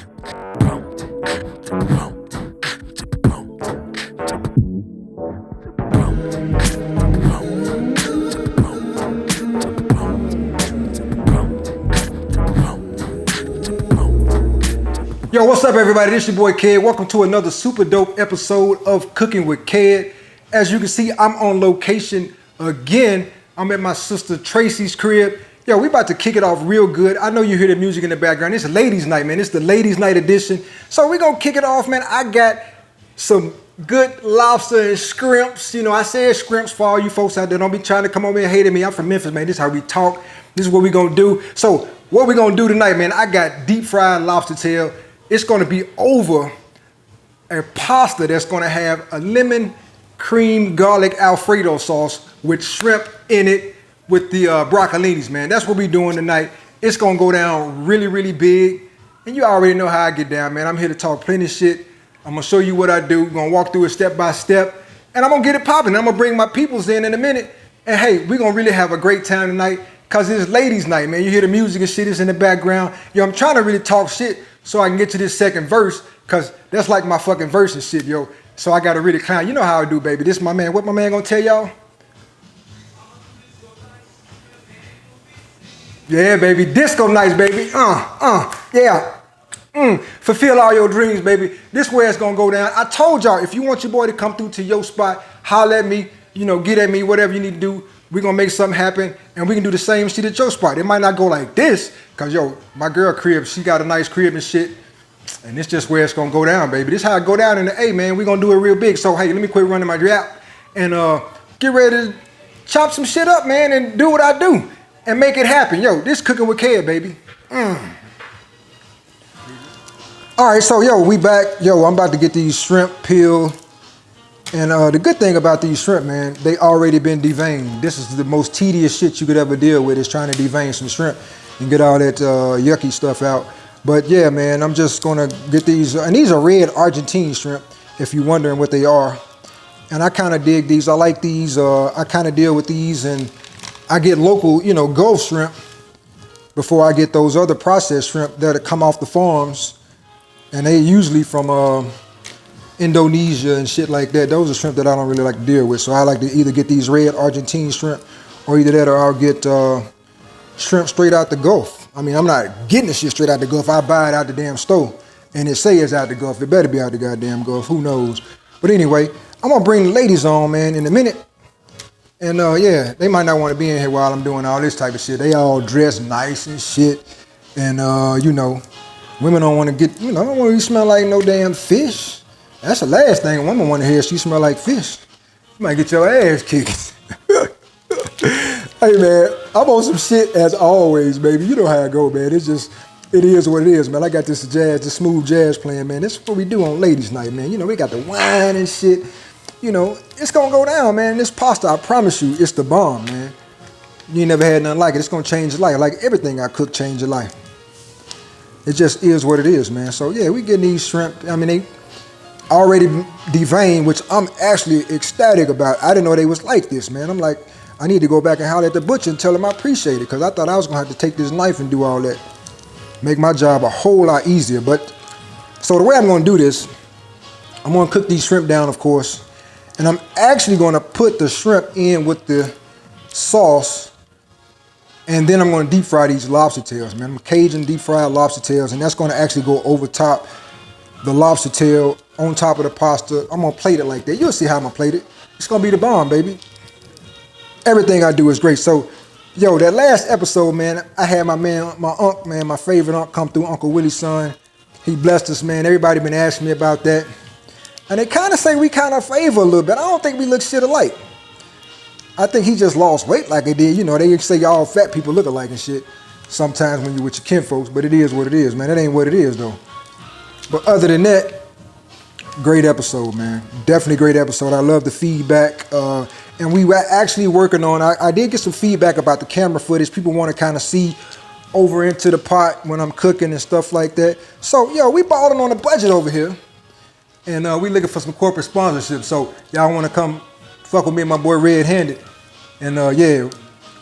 Yo, what's up everybody? This your boy Ked. Welcome to another super dope episode of Cooking with Ked. As you can see, I'm on location again. I'm at my sister Tracy's crib. Yo, we about to kick it off real good. I know you hear the music in the background. It's ladies night, man. It's the ladies night edition. So we gonna kick it off, man. I got some good lobster and shrimps. You know, I said shrimps for all you folks out there. Don't be trying to come over and hate at me. I'm from Memphis, man. This is how we talk. This is what we gonna do. So what we gonna do tonight, man, I got deep fried lobster tail. It's gonna be over a pasta that's gonna have a lemon cream garlic Alfredo sauce with shrimp in it with the broccolinis, man. That's what we doing tonight. It's gonna go down really, really big. And you already know how I get down, man. I'm here to talk plenty of shit. I'm gonna show you what I do. We're gonna walk through it step by step. And I'm gonna get it popping. I'm gonna bring my peoples in a minute. And hey, we're gonna really have a great time tonight because it's ladies night, man. You hear the music and shit is in the background. Yo, I'm trying to really talk shit so I can get to this second verse, because that's like my fucking verse and shit, yo. So I gotta really clown. You know how I do, baby. This is my man. What my man gonna tell y'all? Yeah, baby. Disco nights, baby. Yeah. Fulfill all your dreams, baby. This where it's gonna go down. I told y'all, if you want your boy to come through to your spot, holler at me, you know, get at me, whatever you need to do. We're gonna make something happen, and we can do the same shit at your spot. It might not go like this, cause yo, my girl crib, she got a nice crib and shit, and it's just where it's gonna go down, baby. This how it go down in the A, man. We're gonna do it real big. So hey, let me quit running my drop and get ready to chop some shit up, man, and do what I do and make it happen. Yo, this Cooking with Ked, baby. All right, so yo, we back. Yo, I'm about to get these shrimp peeled. And the good thing about these shrimp, man, they already been deveined. This is the most tedious shit you could ever deal with, is trying to devein some shrimp and get all that yucky stuff out. But yeah, man, I'm just gonna get these, and these are red Argentine shrimp, if you're wondering what they are. And I kind of dig these. I like these. I kind of deal with these, and I get local, you know, Gulf shrimp before I get those other processed shrimp that come off the farms, and they usually from Indonesia and shit like that. Those are shrimp that I don't really like to deal with. So I like to either get these red Argentine shrimp, or either that, or I'll get shrimp straight out the Gulf. I mean, I'm not getting the shit straight out the Gulf. I buy it out the damn store, and it say it's out the Gulf. It better be out the goddamn Gulf. Who knows? But anyway, I'm gonna bring the ladies on, man, in a minute. And yeah, they might not want to be in here while I'm doing all this type of shit. They all dressed nice and shit, and you know, women don't want to get, you know, don't want to smell like no damn fish. That's the last thing a woman want to hear. She smell like fish. You might get your ass kicked. Hey, man, I'm on some shit as always, baby. You know how I go, man. It's just, it is what it is, man. I got this jazz, this smooth jazz playing, man. This is what we do on ladies' night, man. You know, we got the wine and shit. You know, it's going to go down, man. This pasta, I promise you, it's the bomb, man. You ain't never had nothing like it. It's going to change your life. Like everything I cook change your life. It just is what it is, man. So, yeah, we getting these shrimp. I mean, they already deveined, which I'm actually ecstatic about. I didn't know they was like this, man. I'm like, I need to go back and holler at the butcher and tell him I appreciate it, because I thought I was gonna have to take this knife and do all that. Make my job a whole lot easier. But so the way I'm gonna do this, I'm gonna cook these shrimp down, of course, and I'm actually gonna put the shrimp in with the sauce, and then I'm gonna deep fry these lobster tails, man. I'm Cajun deep fried lobster tails, and that's gonna actually go over top the lobster tail on top of the pasta. I'm gonna plate it like that. You'll see how I'm gonna plate it. It's gonna be the bomb, baby. Everything I do is great. So, yo, that last episode, man, I had my man, my uncle, man, my favorite uncle come through, Uncle Willie's son. He blessed us, man. Everybody been asking me about that. And they kind of say we kind of favor a little bit. I don't think we look shit alike. I think he just lost weight like they did. You know, they say all fat people look alike and shit sometimes when you're with your kinfolks, but it is what it is, man. That ain't what it is, though. But other than that, great episode, man. Definitely great episode. I love the feedback. And we were actually working on, I did get some feedback about the camera footage. People want to kind of see over into the pot when I'm cooking and stuff like that. So, yo, we balling on a budget over here. And we looking for some corporate sponsorship. So, y'all want to come fuck with me and my boy Red Handed. And yeah,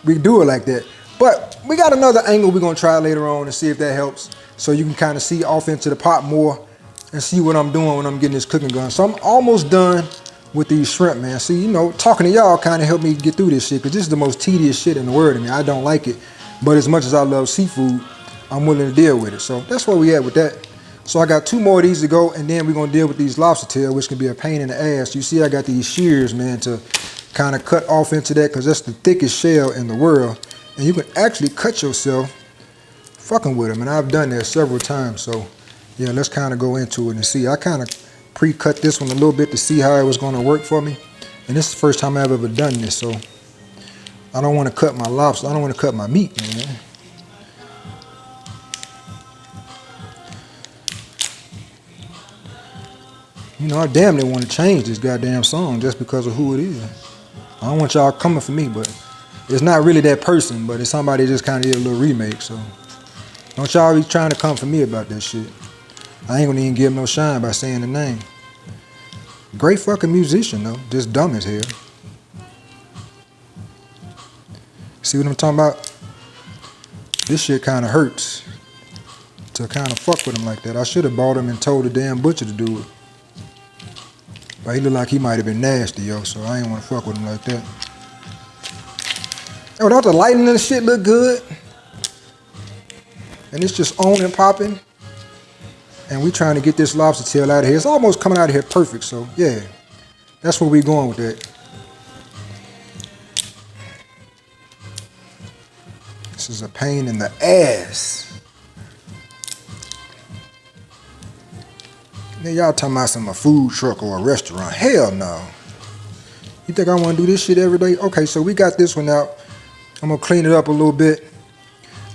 we do it like that. But we got another angle we're going to try later on and see if that helps. so you can kind of see off into the pot more and see what I'm doing when I'm getting this cooking going. So I'm almost done with these shrimp, man. See, you know, talking to y'all kind of helped me get through this shit, because this is the most tedious shit in the world. I mean, I don't like it, but as much as I love seafood, I'm willing to deal with it. So that's where we at with that. So I got 2 more of these to go, and then we're gonna deal with these lobster tail, which can be a pain in the ass. You see I got these shears, man, to kind of cut off into that, because that's the thickest shell in the world. And you can actually cut yourself fucking with them, and I've done that several times. So yeah, let's kind of go into it and see. I kind of pre-cut this one a little bit to see how it was going to work for me. And this is the first time I've ever done this, so I don't want to cut my lobster. I don't want to cut my meat, man. You know, I damn near want to change this goddamn song just because of who it is. I don't want y'all coming for me, but it's not really that person, but it's somebody just kind of did a little remake, so don't y'all be trying to come for me about that shit. I ain't gonna even give him no shine by saying the name. Great fucking musician though, just dumb as hell. See what I'm talking about? This shit kind of hurts to kind of fuck with him like that. I should have bought him and told the damn butcher to do it. But he looked like he might have been nasty, yo, so I ain't want to fuck with him like that. Oh, don't the lighting and the shit look good? And it's just on and popping. And we trying to get this lobster tail out of here. It's almost coming out of here perfect, so yeah. That's where we going with that. This is a pain in the ass. Then y'all talking about a food truck or a restaurant. Hell no. You think I want to do this shit every day? Okay, so we got this one out. I'm going to clean it up a little bit.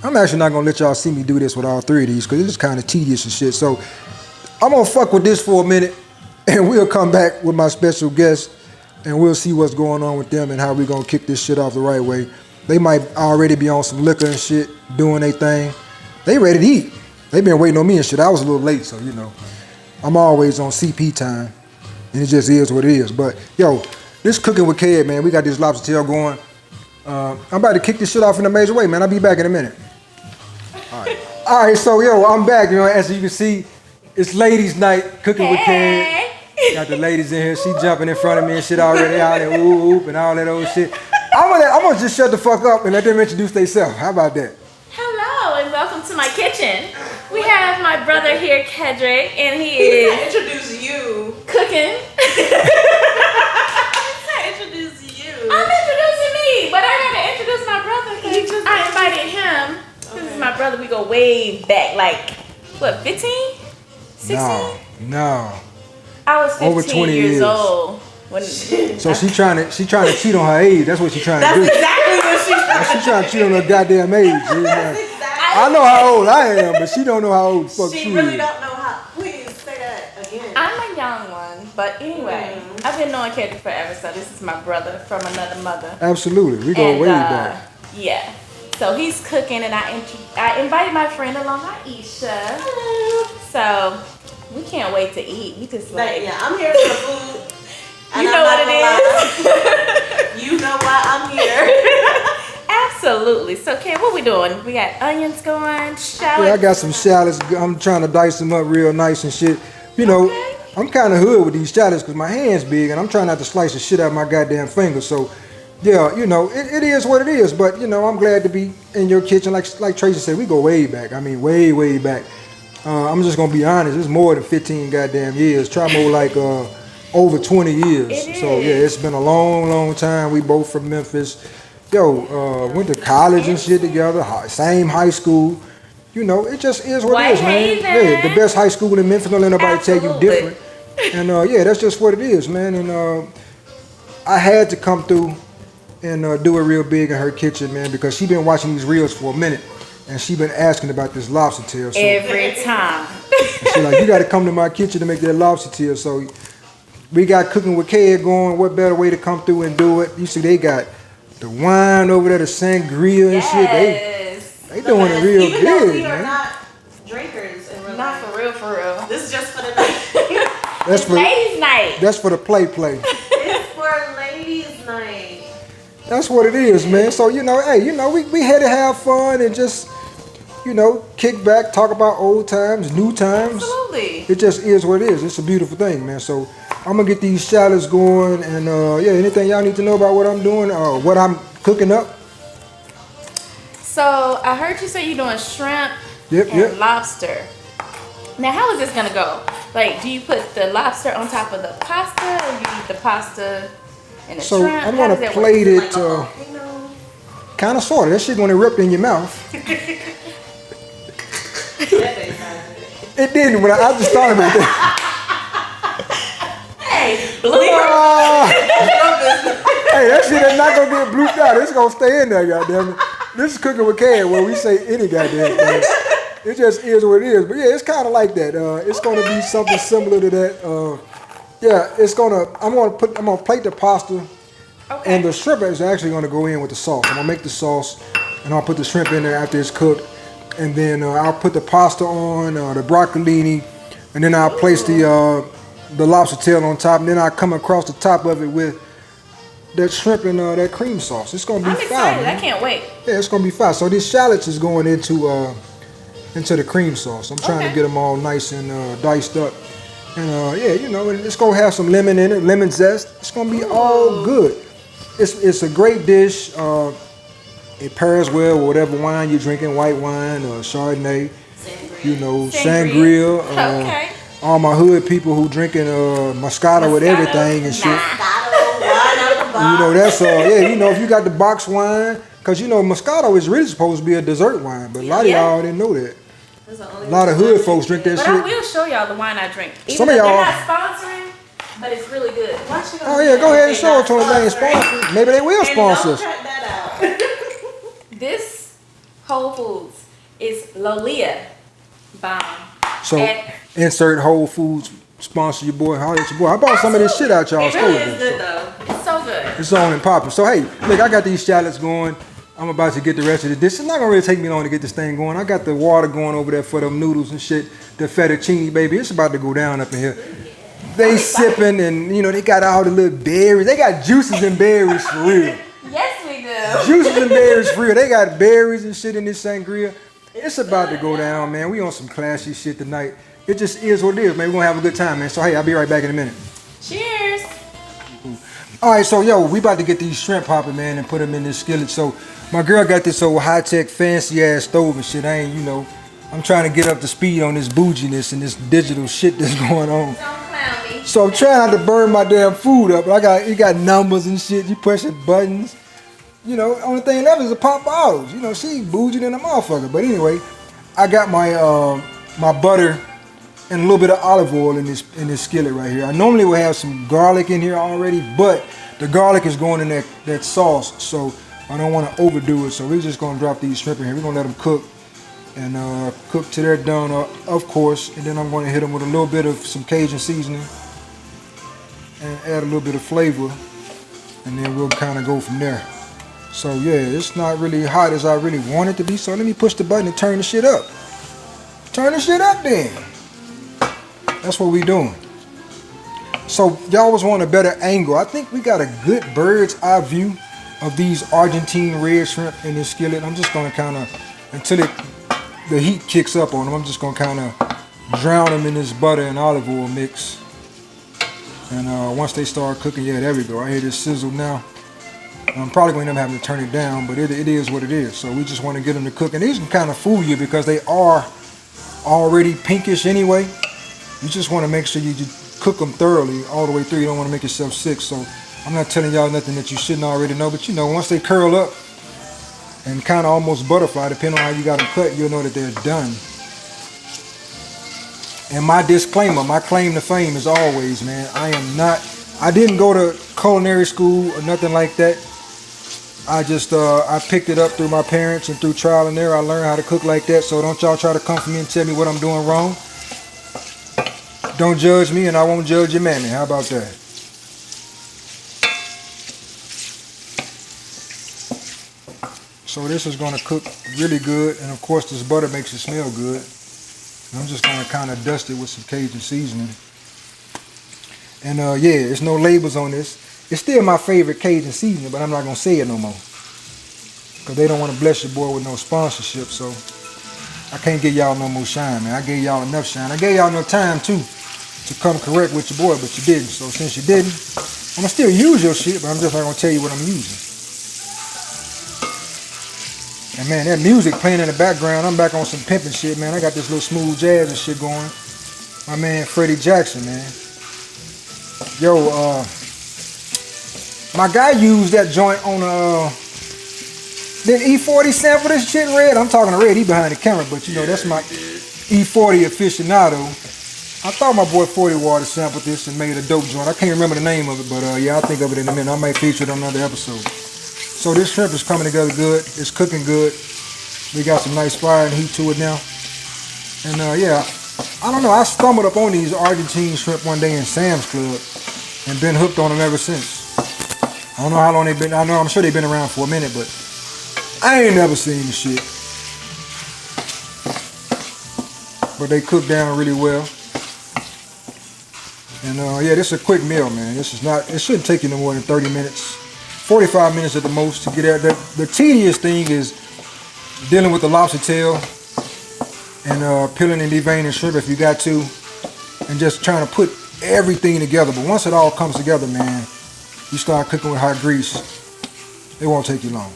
I'm actually not going to let y'all see me do this with all 3 of these, because it's kind of tedious and shit. So I'm going to fuck with this for a minute, and we'll come back with my special guest, and we'll see what's going on with them and how we're going to kick this shit off the right way. They might already be on some liquor and shit, doing their thing. They ready to eat. They been waiting on me and shit. I was a little late, so you know. I'm always on CP time, and it just is what it is. But yo, this cooking with Ked, man, we got this lobster tail going. I'm about to kick this shit off in a major way, man. I'll be back in a minute. All right, so yo, I'm back. You know, as you can see, it's ladies' night cooking with Ked. Got the ladies in here. She jumping in front of me and shit already out there, whoop and all that old shit. I'm gonna just shut the fuck up and let them introduce themselves. How about that? Hello and welcome to my kitchen. We have my brother here, Kedrick, and he is introduce you cooking. introduce you. I'm introducing me, but I gotta introduce my brother because I invited him. Okay. This is my brother. We go way back, like what, 15, 16? No. I was 15 over 20 years old. When so she trying to cheat on her age. That's what she's trying to do. That's exactly what she's trying to do. She's trying to cheat on her goddamn age. That's exactly. I know how old I am, but she don't know how old the fuck she really is. don't know how. Please say that again. I'm a young one, but anyway, I've been knowing Kedrick forever, so this is my brother from another mother. Absolutely, we go way back. Yeah, so he's cooking, and I invited my friend along, Aisha. Hello. So we can't wait to eat. We just like yeah, I'm here for the food. You know what it is. You know why I'm here. Absolutely. So, Ken, what we doing? We got onions going, shallots. Yeah, I got some shallots. I'm trying to dice them up real nice and shit. You know, I'm kind of hood with these shallots because my hand's big and I'm trying not to slice the shit out of my goddamn finger. So, yeah, you know, it is what it is. But, you know, I'm glad to be in your kitchen. Like Tracy said, we go way back. I mean, way, way back. I'm just going to be honest. It's more than 15 goddamn years. Try more like over 20 years. So, yeah, it's been a long, long time. We both from Memphis. Yo, went to college and shit together, same high school. You know, it just is what it is, man. Yeah, the best high school in Memphis. Don't let nobody tell you different. And yeah, that's just what it is, man. And I had to come through and do it real big in her kitchen, man, because she been watching these reels for a minute, and she been asking about this lobster tail. So, every time. She's like, you got to come to my kitchen to make that lobster tail. So we got cooking with Ked going. What better way to come through and do it? You see, they got the wine over there, the sangria and shit. They doing it real even good, we man. Are not drinkers in real life. Not for real, for real. This is just for the night. That's for ladies' night. That's for the play. It's for ladies' night. That's what it is, man. So, you know, hey, you know, we had to have fun and just, you know, kick back, talk about old times, new times. Absolutely. It just is what it is. It's a beautiful thing, man. So I'm gonna get these salads going, and yeah, anything y'all need to know about what I'm doing, what I'm cooking up. So I heard you say you're doing shrimp and lobster. Now, how is this gonna go? Like, do you put the lobster on top of the pasta, or you eat the pasta and the So shrimp? I'm gonna plate it, kind of sort of. That shit gonna erupt in your mouth. It didn't, but I just thought about that. Hey, hey, that shit is not gonna get blooped out. It's gonna stay in there, goddamn it. This is Cooking with Cad, where we say any goddamn thing. It just is what it is. But yeah, it's kind of like that. It's gonna be something similar to that. Yeah, I'm gonna plate the pasta, and the shrimp is actually gonna go in with the sauce. I'm gonna make the sauce, and I'll put the shrimp in there after it's cooked, and then I'll put the pasta on, the broccolini, and then I'll place the lobster tail on top, and then I'll come across the top of it with that shrimp and that cream sauce. It's gonna be fire. I'm excited. I can't wait. Yeah, it's gonna be fire. So these shallots is going into the cream sauce. I'm trying to get them all nice and diced up. And yeah, you know, it's gonna have some lemon in it, lemon zest. It's gonna be all good. It's a great dish. It pairs well with whatever wine you're drinking, white wine or Chardonnay, you know, sangria. Okay. All my hood people who drinking Moscato with everything and shit. You know, that's yeah, you know, if you got the box wine, because you know, Moscato is really supposed to be a dessert wine, but a lot of y'all didn't know that. A lot of hood folks drink that shit. But I will show y'all the wine I drink. Some of y'all. They're not sponsoring, but it's really good. Oh yeah, go ahead and show it to them. They ain't sponsored. Maybe they will sponsor us. This Whole Foods is Lolia bomb. So insert Whole Foods, sponsor your boy, holler at your boy. I bought some of this shit out y'all store. It really is good though. It's so good. It's on and popping. So hey, look, I got these shallots going. I'm about to get the rest of the dish. It's not gonna really take me long to get this thing going. I got the water going over there for them noodles and shit. The fettuccine, baby, it's about to go down up in here. They sipping, and you know, they got all the little berries. They got juices and berries for real. Yes, we do. Juices and berries for real. They got berries and shit in this sangria. It's about to go down, man. We on some classy shit tonight. It just is what it is, man. We're gonna have a good time, man. So hey, I'll be right back in a minute. Cheers. All right, so yo, we about to get these shrimp popping, man, and put them in this skillet. So my girl got this old high-tech, fancy-ass stove and shit. I ain't, you know, I'm trying to get up to speed on this bouginess and this digital shit that's going on. Don't clown me. So I'm trying not to burn my damn food up. But it got numbers and shit. You pushing buttons. You know, only thing left is a pop bottles. You know, she bougie than a motherfucker. But anyway, I got my my butter and a little bit of olive oil in this skillet right here. I normally would have some garlic in here already, but the garlic is going in that sauce, so I don't want to overdo it. So we're just gonna drop these shrimp in here. We're gonna let them cook and cook till they're done, of course. And then I'm gonna hit them with a little bit of some Cajun seasoning and add a little bit of flavor, and then we'll kind of go from there. So yeah, it's not really hot as I really want it to be. So let me push the button and turn the shit up. Turn the shit up then. That's what we doing. So y'all was wanting a better angle. I think we got a good bird's eye view of these Argentine red shrimp in this skillet. I'm just gonna kind of, until the heat kicks up on them, I'm just gonna kind of drown them in this butter and olive oil mix. And once they start cooking, yeah, there we go. I hear this sizzle now. I'm probably going to end up having to turn it down, but it is what it is. So we just want to get them to cook. And these can kind of fool you because they are already pinkish anyway. You just want to make sure you just cook them thoroughly all the way through. You don't want to make yourself sick. So I'm not telling y'all nothing that you shouldn't already know. But you know, once they curl up and kind of almost butterfly, depending on how you got them cut, you'll know that they're done. And my disclaimer, my claim to fame is always, man, I didn't go to culinary school or nothing like that. I just, I picked it up through my parents and through trial and error. I learned how to cook like that. So don't y'all try to come for me and tell me what I'm doing wrong. Don't judge me and I won't judge your mammy. How about that? So this is gonna cook really good. And of course this butter makes it smell good. And I'm just gonna kind of dust it with some Cajun seasoning. And yeah, there's no labels on this. It's still my favorite Cajun seasoning, but I'm not gonna say it no more. Cause they don't want to bless your boy with no sponsorship. So I can't give y'all no more shine, man. I gave y'all enough shine. I gave y'all enough time too to come correct with your boy, but you didn't. So since you didn't, I'm gonna still use your shit, but I'm just not gonna tell you what I'm using. And man, that music playing in the background, I'm back on some pimping shit, man. I got this little smooth jazz and shit going. My man Freddie Jackson, man. Yo, my guy used that joint on didn't E40 sample this shit, Red? I'm talking to Red, he behind the camera, but you know, that's my E40 aficionado. I thought my boy 40 Water sampled this and made a dope joint. I can't remember the name of it, but yeah, I'll think of it in a minute. I might feature it on another episode. So this shrimp is coming together good. It's cooking good. We got some nice fire and heat to it now. And yeah, I don't know. I stumbled up on these Argentine shrimp one day in Sam's Club and been hooked on them ever since. I don't know how long they've been. I'm sure they've been around for a minute, but I ain't never seen the shit. But they cook down really well. And yeah, this is a quick meal, man. This is not, it shouldn't take you no more than 30 minutes. 45 minutes at the most to get out. The tedious thing is dealing with the lobster tail and peeling and deveining shrimp if you got to. And just trying to put everything together. But once it all comes together, man, you start cooking with hot grease, it won't take you long.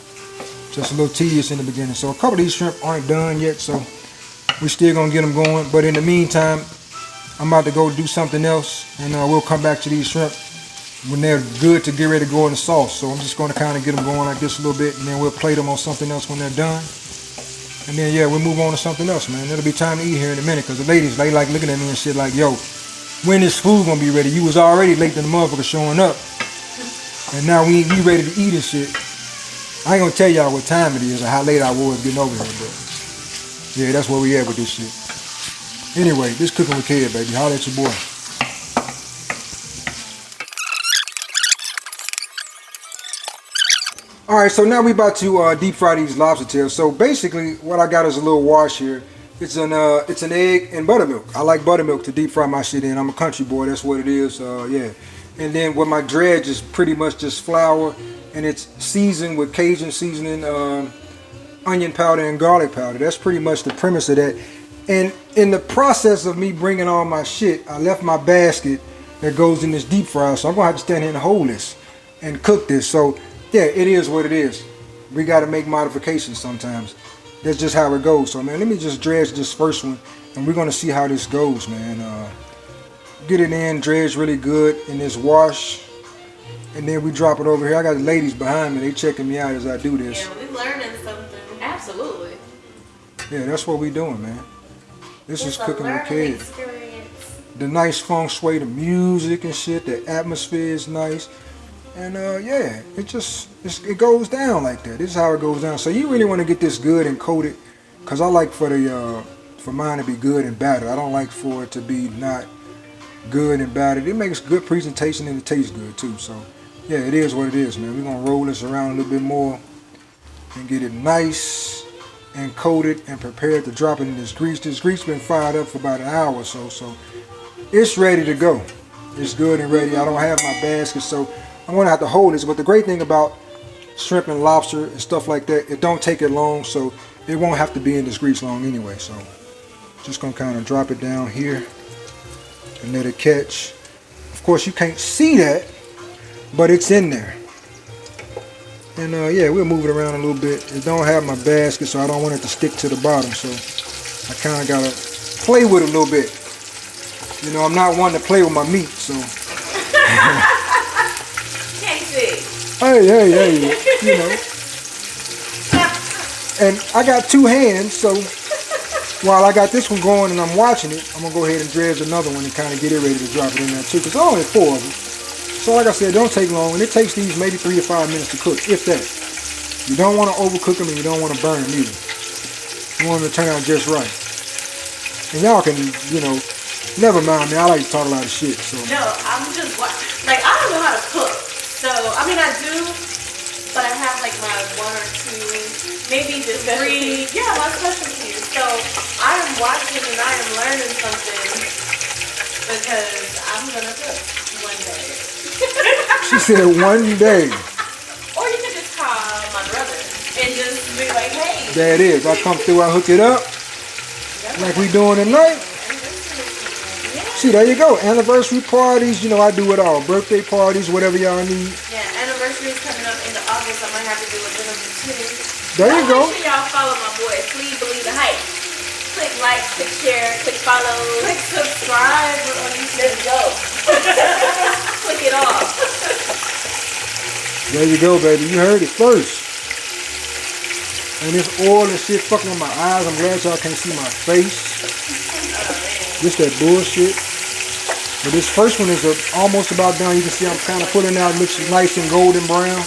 Just a little tedious in the beginning. So a couple of these shrimp aren't done yet, so we're still gonna get them going. But in the meantime, I'm about to go do something else, and we'll come back to these shrimp when they're good to get ready to go in the sauce. So I'm just gonna kind of get them going like this a little bit, and then we'll plate them on something else when they're done. And then yeah, we'll move on to something else, man. It'll be time to eat here in a minute, because the ladies, they like looking at me and shit like, yo, when is food gonna be ready? You was already late than the motherfucker showing up, and now we ready to eat and shit. I ain't gonna tell y'all what time it is or how late I was getting over here, but yeah, that's where we at with this shit. Anyway, this Cooking with Kid, baby. Holla at your boy. All right, so now we about to deep fry these lobster tails. So basically, what I got is a little wash here. It's an egg and buttermilk. I like buttermilk to deep fry my shit in. I'm a country boy. That's what it is. Yeah. And then what my dredge is pretty much just flour, and it's seasoned with Cajun seasoning, onion powder, and garlic powder. That's pretty much the premise of that. And in the process of me bringing all my shit, I left my basket that goes in this deep fryer. So I'm gonna have to stand here and hold this and cook this. So yeah, it is what it is. We gotta make modifications sometimes. That's just how it goes. So man, let me just dredge this first one, and we're gonna see how this goes, man. Get it in, dredge really good in this wash, and then we drop it over here. I got the ladies behind me. They checking me out as I do this. Yeah, we learning something. Absolutely. Yeah, that's what we doing, man. This is Cooking with Kid. Experience. The nice feng shui, the music and shit, the atmosphere is nice. And yeah, it goes down like that. This is how it goes down. So you really want to get this good and coated, because I like for mine to be good and battered. I don't like for it to be not good and battered. It makes good presentation and it tastes good too. So yeah, it is what it is, man. We're gonna roll this around a little bit more and get it nice and coated and prepared to drop it in this grease. This grease been fired up for about an hour or so, so it's ready to go. It's good and ready. I don't have my basket, so I'm gonna have to hold this. But the great thing about shrimp and lobster and stuff like that, it don't take it long, so it won't have to be in this grease long anyway. So just gonna kind of drop it down here and let it catch. Of course, you can't see that, but it's in there. And yeah, we'll move it around a little bit. It don't have my basket, so I don't want it to stick to the bottom. So I kind of gotta play with it a little bit. You know, I'm not one to play with my meat, so. Casey. Hey, you know. And I got two hands, so while I got this one going and I'm watching it, I'm gonna go ahead and dredge another one and kind of get it ready to drop it in there too, because there's only 4 of them. So like I said, it don't take long, and it takes these maybe 3 to 5 minutes to cook, if that. You don't want to overcook them and you don't want to burn them either. You want them to turn out just right. And y'all can, you know, never mind me. I like to talk a lot of shit. So. No, I'm just like, I don't know how to cook. So I mean, I do, but I have like my 1 or 2, maybe just 3. Yeah, my specialties. So I am watching and I am learning something because I'm gonna cook one day. She said one day. Or you could just call my brother and just be like, hey. There it is. I come through, I hook it up, like we doing tonight. See, there you go. Anniversary parties, you know, I do it all. Birthday parties, whatever y'all need. Yeah, anniversary is coming up in August. I might have to do a dinner too. There you go. Make sure y'all follow my boy. Please believe the hype. Click like, click share, click follow, click subscribe on YouTube. Let's go. Click it off. There you go, baby. You heard it first. And this oil and shit fucking with my eyes. I'm glad y'all can't see my face. Just that bullshit. But this first one is almost about done. You can see I'm kind of pulling out. It looks nice and golden brown.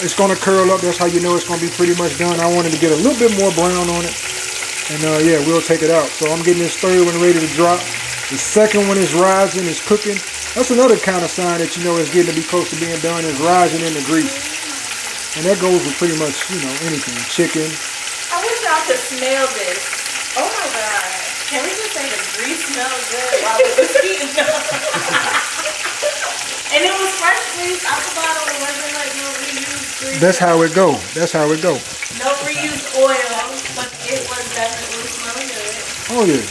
It's going to curl up. That's how you know it's going to be pretty much done. I wanted to get a little bit more brown on it. And yeah, we'll take it out. So I'm getting this third one ready to drop. The second one is rising, it's cooking. That's another kind of sign that you know it's getting to be close to being done, is rising in the grease. And that goes with pretty much, you know, anything. Chicken. I wish y'all could smell this. Oh my God. Can we just say the grease smells good while we was eating them? And it was fresh grease out the bottle. It wasn't like no reused grease. That's how it go. That's how it go. No reused oil, but it was definitely smelling good. Oh yeah.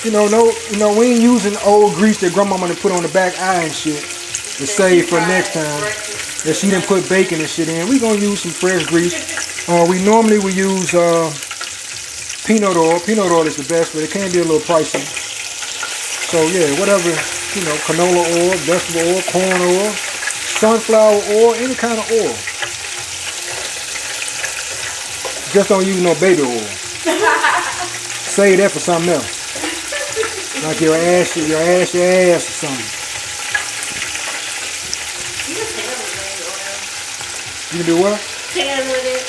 You know, we ain't using old grease that grandmama done put on the back eye and shit to save for next time. That she didn't put bacon and shit in. We gonna use some fresh grease. We normally use peanut oil. Peanut oil is the best, but it can be a little pricey. So yeah, whatever, you know, canola oil, vegetable oil, corn oil, sunflower oil, any kind of oil. Just don't use no baby oil. Save that for something else. Like your ass or something. You can do what? Tan with it.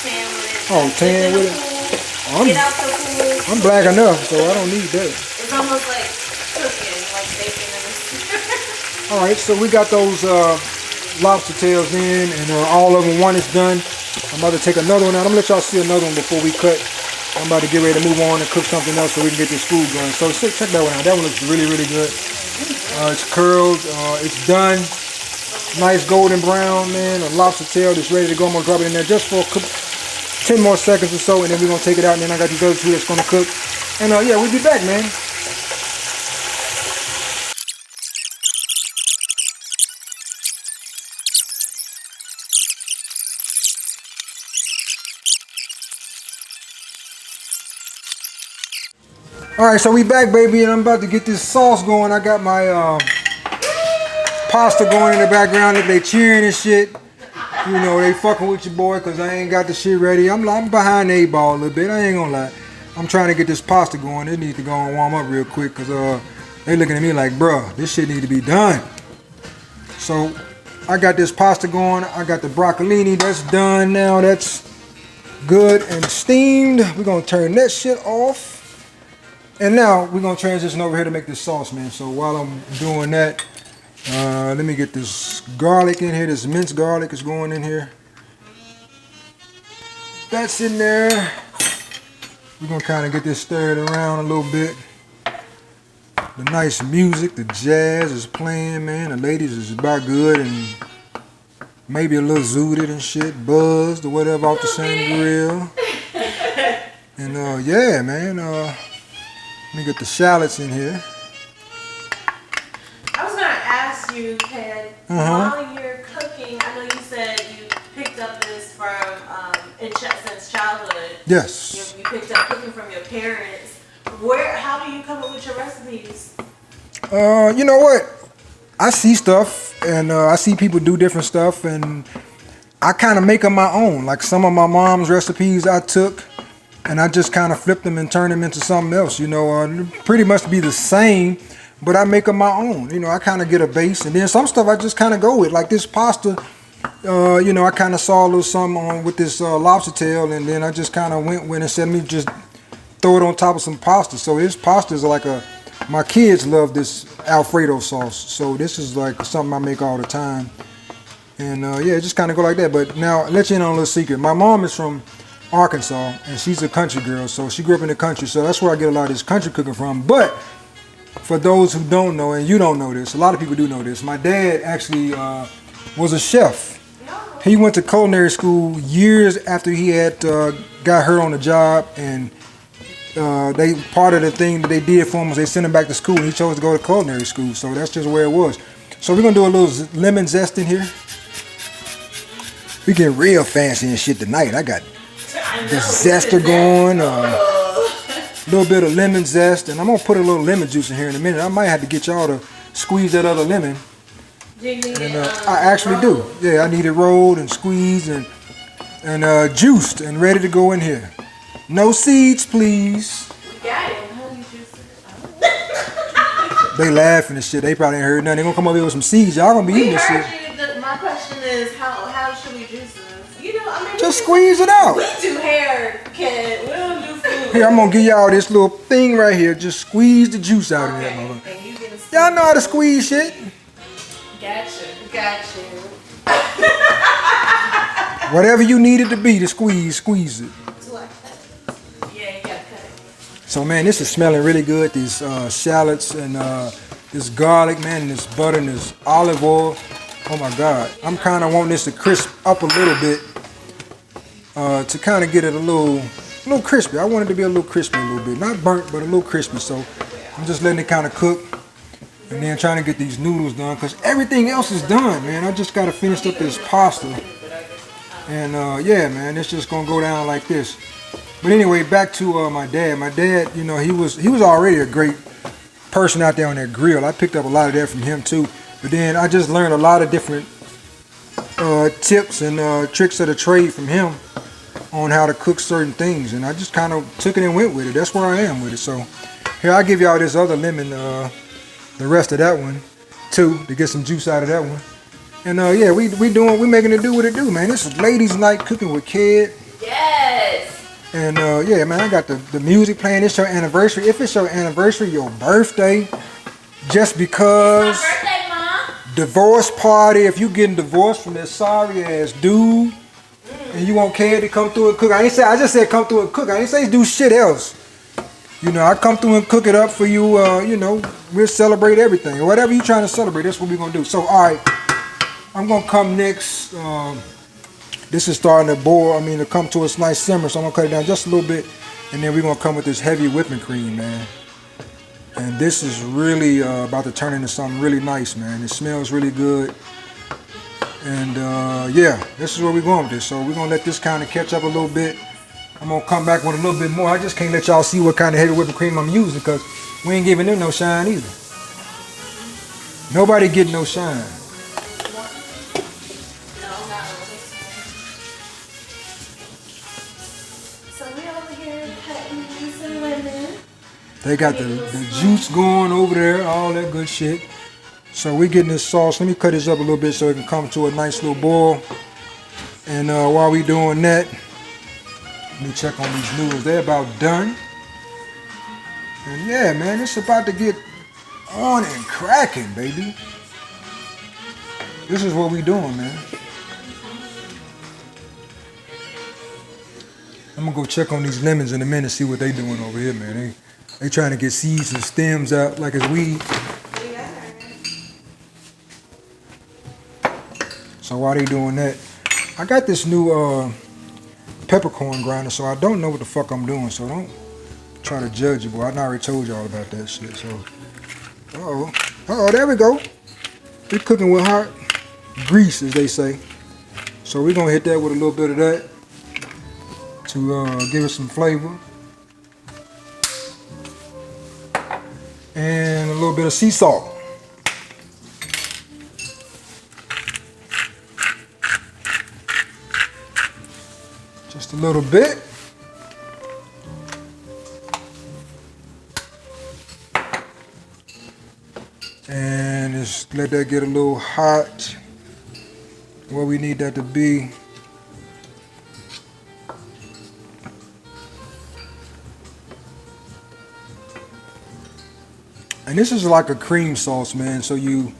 Tan with it. Oh, tan with it? Get out the pool. I'm black enough, so I don't need that. It's almost like cooking, like bacon and Alright, so we got those lobster tails in, and all of them, one is done. I'm about to take another one out. I'm going to let y'all see another one before we cut. I'm about to get ready to move on and cook something else so we can get this food going. So check that one out. That one looks really, really good. It's curled. It's done. Nice golden brown, man. A lobster tail that's ready to go. I'm going to drop it in there just for 10 more seconds or so, and then we're going to take it out, and then I got these other two that's going to cook. And yeah, we'll be back, man. Alright, so we back, baby, and I'm about to get this sauce going. I got my pasta going in the background. If they cheering and shit, you know, they fucking with your boy because I ain't got the shit ready. I'm behind the 8-ball a little bit. I ain't gonna lie. I'm trying to get this pasta going. It needs to go and warm up real quick because they looking at me like, bruh, this shit need to be done. So I got this pasta going. I got the broccolini. That's done now. That's good and steamed. We're gonna turn that shit off. And now we're gonna transition over here to make this sauce, man. So while I'm doing that, let me get this garlic in here. This minced garlic is going in here. That's in there. We're gonna kind of get this stirred around a little bit. The nice music, the jazz is playing, man. The ladies is about good and maybe a little zooted and shit, buzzed or whatever off the same grill. And yeah, man. Let me get the shallots in here. I was gonna ask you, Ted, while you're cooking, I know you said you picked up this from since childhood. Yes. You picked up cooking from your parents. How do you come up with your recipes? You know what? I see stuff and I see people do different stuff, and I kind of make them my own. Like some of my mom's recipes I took, and I just kind of flip them and turn them into something else, you know. Pretty much be the same, but I make them my own. You know, I kind of get a base, and then some stuff I just kind of go with. Like this pasta, you know, I kind of saw a little something on with this lobster tail, and then I just kind of went with it and said, let me just throw it on top of some pasta. So this pasta is like my kids love this Alfredo sauce. So this is like something I make all the time. And yeah, just kind of go like that. But now, I'll let you in on a little secret. My mom is from Arkansas, and she's a country girl, so she grew up in the country, so that's where I get a lot of this country cooking from. But for those who don't know, and you don't know this, a lot of people do know this, my dad actually was a chef. He went to culinary school years after he had got hurt on the job, and they part of the thing that they did for him was they sent him back to school, and he chose to go to culinary school. So that's just where it was. So we're gonna do a little lemon zest in here. We getting real fancy and shit tonight. I got the zester going, a little bit of lemon zest, and I'm gonna put a little lemon juice in here in a minute. I might have to get y'all to squeeze that other lemon. And I actually do. Yeah, I need it rolled and squeezed and juiced and ready to go in here. No seeds, please. Got it. How do you juice it? They laughing and shit. They probably ain't heard nothing. They gonna come up here with some seeds. Y'all gonna be eating this shit. My question is, how should we juice this? You know, I mean, Just squeeze it out. We do hair, kid. We don't do food. Here, I'm gonna give y'all this little thing right here. Just squeeze the juice out of that motherfucker. Y'all know how to squeeze shit. Gotcha. Whatever you need it to be to squeeze it. Yeah, you gotta cut it. So man, this is smelling really good. These shallots and this garlic, man, and this butter and this olive oil. Oh my God. I'm kind of wanting this to crisp up a little bit to kind of get it a little crispy. I want it to be a little crispy a little bit. Not burnt, but a little crispy. So I'm just letting it kind of cook. And then trying to get these noodles done because everything else is done, man. I just got to finish up this pasta. And yeah, man, it's just going to go down like this. But anyway, back to my dad. My dad, you know, he was already a great person out there on that grill. I picked up a lot of that from him too. But then I just learned a lot of different tips and tricks of the trade from him on how to cook certain things. And I just kind of took it and went with it. That's where I am with it. So here, I'll give y'all this other lemon, the rest of that one too, to get some juice out of that one. And yeah, we making it do what it do, man. This is ladies' night cooking with Kid. Yes. And yeah, man, I got the music playing. It's your anniversary. If it's your anniversary, your birthday, just because. It's my birthday, Mom. Divorce party. If you getting divorced from that sorry ass dude, and you want Kid to come through and cook. I just said come through and cook. I ain't say do shit else. You know, I come through and cook it up for you. You know, we'll celebrate everything. Whatever you trying to celebrate, that's what we're going to do. So, all right, I'm going to come next. This is starting to come to a nice simmer. So I'm going to cut it down just a little bit. And then we're going to come with this heavy whipping cream, man. And this is really about to turn into something really nice, man. It smells really good. And yeah, this is where we're going with this. So we're going to let this kind of catch up a little bit. I'm going to come back with a little bit more. I just can't let y'all see what kind of heavy whipping cream I'm using because we ain't giving them no shine either. Nobody getting no shine. So we over here cutting some lemon. They got the juice going over there, all that good shit. So we getting this sauce. Let me cut this up a little bit so it can come to a nice little boil. And while we doing that, let me check on these noodles. They're about done. And yeah, man, it's about to get on and cracking, baby. This is what we doing, man. I'm gonna go check on these lemons in a minute, see what they doing over here, man. They trying to get seeds and stems out like it's weed. So while they doing that, I got this new peppercorn grinder, so I don't know what the fuck I'm doing, so don't try to judge it, boy. I already told y'all about that shit, so. There we go. We're cooking with hot grease, as they say. So we're gonna hit that with a little bit of that to give it some flavor. And a little bit of sea salt. Just a little bit. And just let that get a little hot where we need that to be. And this is like a cream sauce, man. So you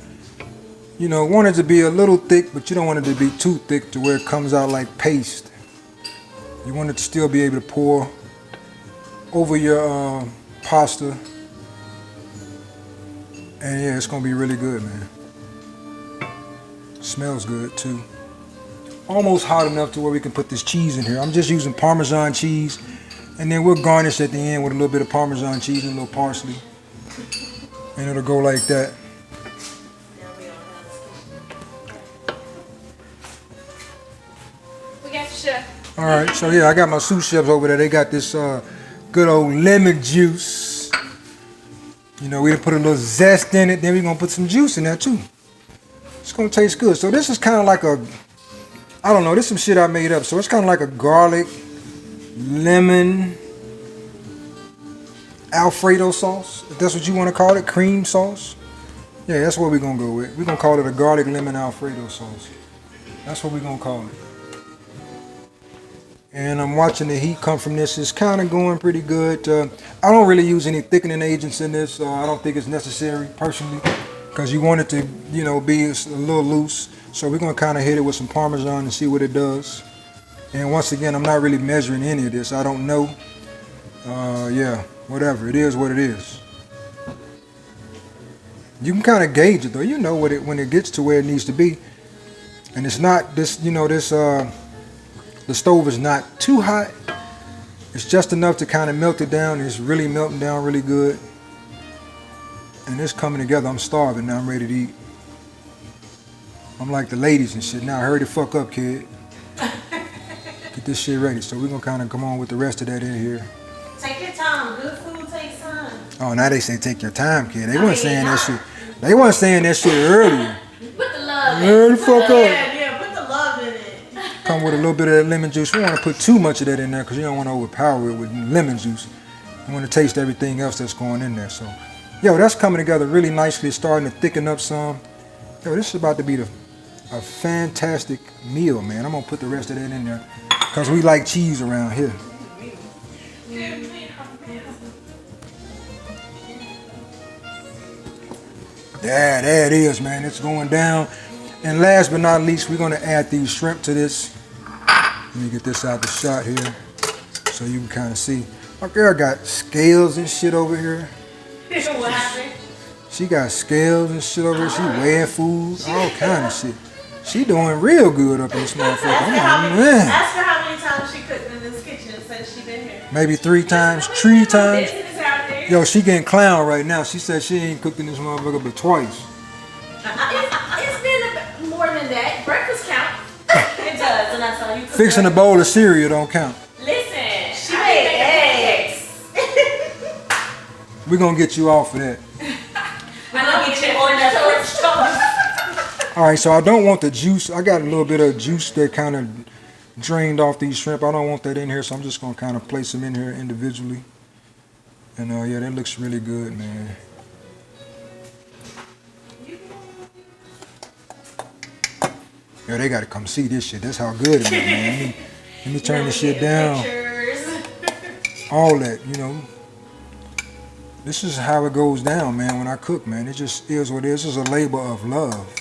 want it to be a little thick, but you don't want it to be too thick to where it comes out like paste. You want it to still be able to pour over your pasta. And yeah, it's gonna be really good, man. Smells good too. almost hot enough to where we can put this cheese in here. I'm just using Parmesan cheese, and then we'll garnish at the end with a little bit of Parmesan cheese and a little parsley. And it'll go like that. We got the chef. All right, so yeah, I got my sous chefs over there. They got this good old lemon juice. You know, we put a little zest in it. Then we're gonna put some juice in there too. It's gonna taste good. So this is kind of like a, I don't know, this is some shit I made up. So it's kind of like a garlic, lemon, Alfredo sauce, if that's what you want to call it, cream sauce. Yeah, that's what we're gonna go with. We're gonna call it a garlic lemon Alfredo sauce. That's what we're gonna call it. And I'm watching the heat come from this. It's kind of going pretty good. I don't really use any thickening agents in this. I don't think it's necessary personally, because you want it to, you know, be a little loose. So we're gonna kind of hit it with some Parmesan and see what it does. And once again, I'm not really measuring any of this. I don't know. Yeah, whatever. It is what it is. You can kind of gauge it though. You know what it when it gets to where it needs to be. And it's not this, you know, this the stove is not too hot. It's just enough to kind of melt it down. It's really melting down really good. And it's coming together. I'm starving now. I'm ready to eat. I'm like the ladies and shit. Now hurry the fuck up, kid. Get this shit ready. So we're gonna kind of come on with the rest of that in here. Take your time. Good food takes time. Oh, now they say take your time, kid. They weren't saying that shit. They weren't saying that shit earlier. Put the love in. Hurry the fuck up. Yeah, put the love in it. Come with a little bit of that lemon juice. We want to put too much of that in there because you don't want to overpower it with lemon juice. You want to taste everything else that's going in there. So, yo, that's coming together really nicely. It's starting to thicken up some. Yo, this is about to be a fantastic meal, man. I'm going to put the rest of that in there because we like cheese around here. Yeah, there it is, man. It's going down. And last but not least, we're going to add these shrimp to this. Let me get this out the shot here so you can kind of see. My girl got scales and shit over here. What happened? She got scales and shit over here. She weighing food, all kind of shit. She doing real good up in this motherfucker. Man. Ask her how many times she cooked in this kitchen since she been here. Maybe 3 times, 3 times. Business out there. Yo, she getting clown right now. She said she ain't cooked in this motherfucker but twice. It's been more than that. Breakfast count. It does, and that's all you cook. Fixing a bowl of cereal don't count. Listen, she made eggs. We're going to get you off of that. We're gonna get you on that French toast. All right, so I don't want the juice. I got a little bit of juice that kind of drained off these shrimp. I don't want that in here, so I'm just going to kind of place them in here individually. And yeah, that looks really good, man. Yo, they got to come see this shit. That's how good it is, man. Let me turn this shit down. All that, you know. This is how it goes down, man, when I cook, man. It just is what it is. This is a labor of love.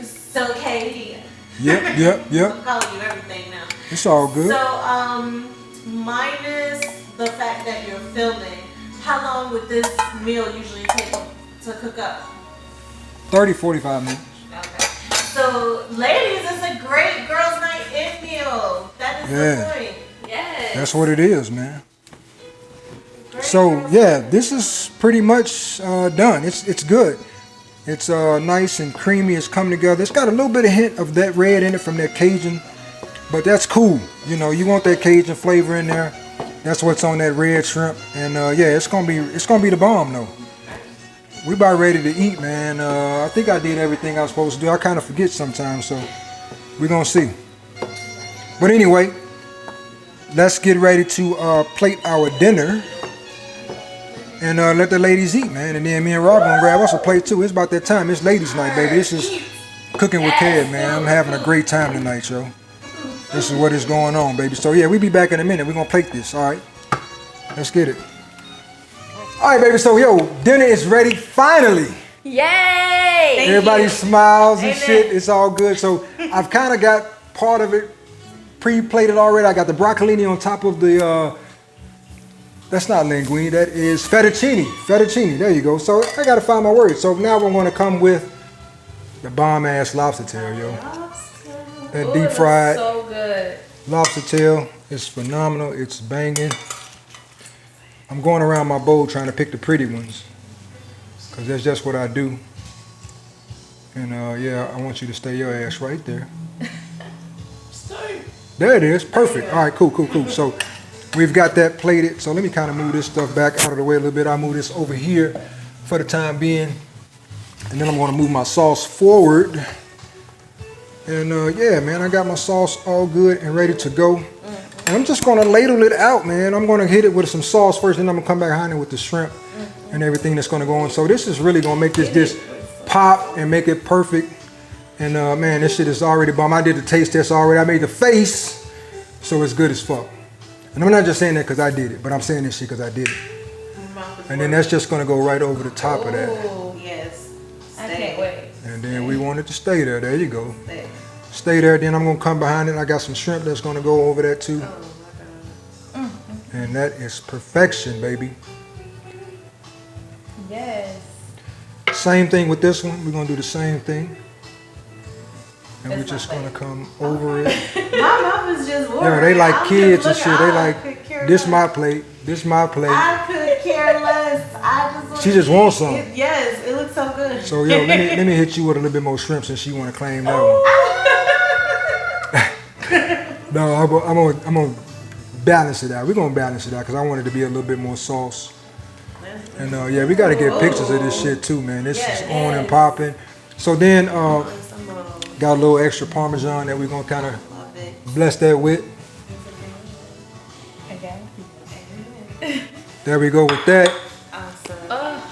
So, Katie. Yep. I'm calling you everything now. It's all good. So, minus the fact that you're filming, how long would this meal usually take to cook up? 30, 45 minutes. Okay. So, ladies, it's a great girls' night in meal. That is the point. Yes. That's what it is, man. Great So girls' yeah, this is pretty much done. It's good. It's nice and creamy. It's coming together. It's got a little bit of hint of that red in it from that Cajun, but that's cool. You know, you want that Cajun flavor in there. That's what's on that red shrimp. And yeah, it's gonna be the bomb though. We about ready to eat, man. I think I did everything I was supposed to do. I kind of forget sometimes, so we're gonna see. But anyway, let's get ready to plate our dinner and let the ladies eat, man. And then me and Rob gonna grab us a plate too. It's about that time. It's ladies' night, baby. This is Cooking with Kev, man. I'm having a great time tonight, yo. This is what is going on, baby. So yeah, we'll be back in a minute. We're gonna plate this, all right? Let's get it. All right, baby, so yo, dinner is ready finally. Yay! Everybody smiles and shit. It's all good. So I've kind of got part of it pre-plated already. I got the broccolini on top of the, that's not linguine, that is fettuccine. Fettuccine, there you go. So I got to find my words. So now we're going to come with the bomb-ass lobster tail, yo. That deep fried so good. lobster tail is phenomenal. It's banging. I'm going around my bowl trying to pick the pretty ones, because that's just what I do. And yeah, I want you to stay your ass right there. Stay. There it is. Perfect. All right, cool. So we've got that plated. So let me kind of move this stuff back out of the way a little bit. I'll move this over here for the time being. And then I'm going to move my sauce forward. And yeah, man, I got my sauce all good and ready to go. And I'm just going to ladle it out, man. I'm going to hit it with some sauce first, then I'm going to come back behind it with the shrimp and everything that's going to go on. So this is really going to make this dish pop and make it perfect. And man, this shit is already bomb. I did the taste test already. I made the face, so it's good as fuck. And I'm not just saying that because I did it, but I'm saying this shit because I did it. And then that's just going to go right over the top of that. Oh, yes. I can't wait. And then we want it to stay there. There you go. Stay there. Then I'm going to come behind it. I got some shrimp that's going to go over that too. Oh, my God. And that is perfection, baby. Yes. Same thing with this one. We're going to do the same thing. And we're just going to come over it. My mouth is just watering. Yeah, they like I'm kids just and shit. They looking, like, I could care this less. my plate. This my plate. I could care less. I just want She just wants some. Yes, it looks so good. So yo, let me hit you with a little bit more shrimp since she want to claim that one. No, I'm gonna balance it out. We're gonna balance it out because I want it to be a little bit more sauce. And yeah, we gotta get pictures of this shit too, man. This is on and popping. So then got a little extra Parmesan that we're gonna kind of bless that with. There we go with that. Awesome.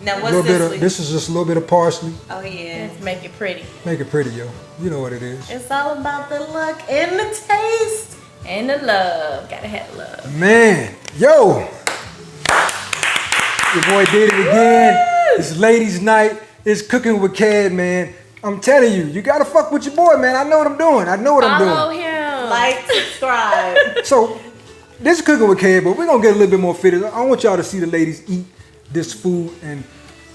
Now A what's little bit this? of, this is just a little bit of parsley. Oh yeah. Let's make it pretty. Make it pretty, yo. You know what it is. It's all about the look and the taste. And the love. Gotta have love. Man, yo. Your boy did it again. It's ladies' night. It's cooking with Cad, man. I'm telling you, you gotta fuck with your boy, man. I know what I'm doing. I know what I'm Follow doing. him. Like, subscribe. So, this is cooking with Cad, but we're gonna get a little bit more fitted. I want y'all to see the ladies eat this food and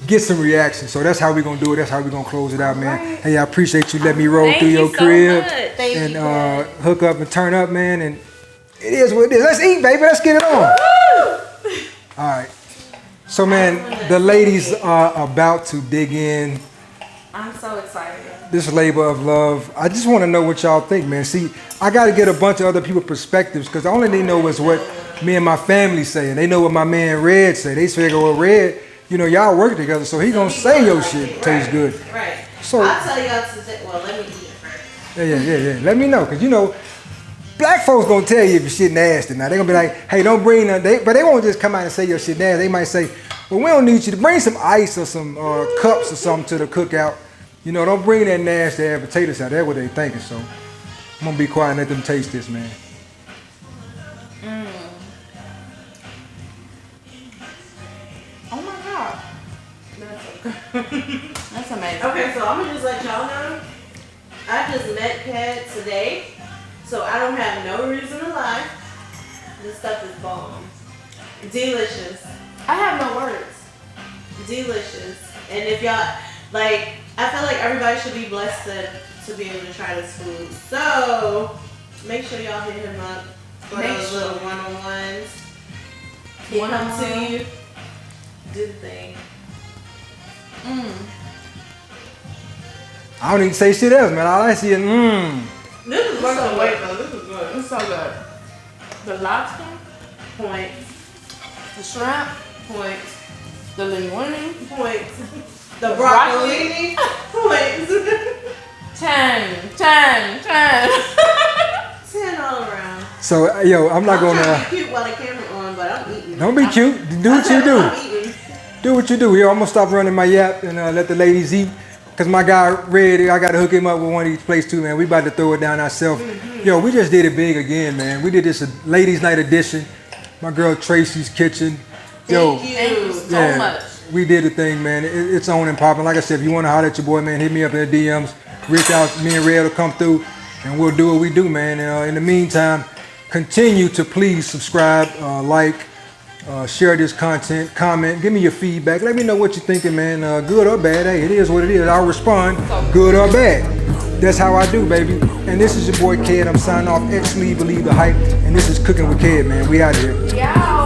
get some reaction. So that's how we're gonna do it. That's how we're gonna close it out, man. Right. Hey, I appreciate you letting me roll Thank through you your so crib much. Thank and you. hook up and turn up, man. And it is what it is. Let's eat, baby. Let's get it on. All right. So, man, the ladies are about to dig in I'm so excited. this labor of love. I just want to know what y'all think, man. See, I got to get a bunch of other people's perspectives because all they know is what me and my family say. And they know what my man Red say. They figure, well, Red, you know, y'all work together, so he going to say your shit tastes good. Right. So, I'll tell y'all to say, well, let me eat it first. yeah. Let me know because, you know, black folks going to tell you if your shit nasty. Now, they're going to be like, hey, don't bring none. But they won't just come out and say your shit nasty. They might say, well, we don't need you to bring some ice or some cups or something to the cookout. You know, don't bring that nasty ass potato salad. That's what they thinking. So I'm gonna be quiet and let them taste this, man. Oh my God. That's amazing. Okay, so I'm gonna just let y'all know. I just met Kat today, so I don't have no reason to lie. This stuff is bomb. Delicious. I have no words. Delicious. And if y'all, like, I feel like everybody should be blessed to be able to try this food. So, make sure y'all hit him up for those little one-on-ones. He come to you, do the thing. I don't even say shit else, man. All I see is This is So so wait, good. This is good. It's so good. The lobster, Point. the shrimp, Point. the linguine. Point. The broccolini. Point. 10. 10 all around. So, yo, I'm not I'm trying gonna. to be cute while the camera on, but I'm eating. Don't be cute. Do what you do. I'm eating. Do what you do. Yo, I'm gonna stop running my yap and let the ladies eat. Cause my guy Red, I gotta hook him up with one of these places too, man. We about to throw it down ourselves. Yo, we just did it big again, man. We did this ladies' night edition. My girl Tracy's kitchen. Yo, Thank you. So much. we did the thing, man. It's on and popping. Like I said, if you want to holler at your boy, man, hit me up in the DMs. Reach out, me and Red will come through, and we'll do what we do, man. And in the meantime, continue to please subscribe, like, share this content, comment, give me your feedback. Let me know what you're thinking, man. Good or bad, hey, it is what it is. I'll respond, good or bad. That's how I do, baby. And this is your boy Ked. I'm signing off. X Lee, believe the hype. And this is Cooking with Ked, man. We out here. Yeah.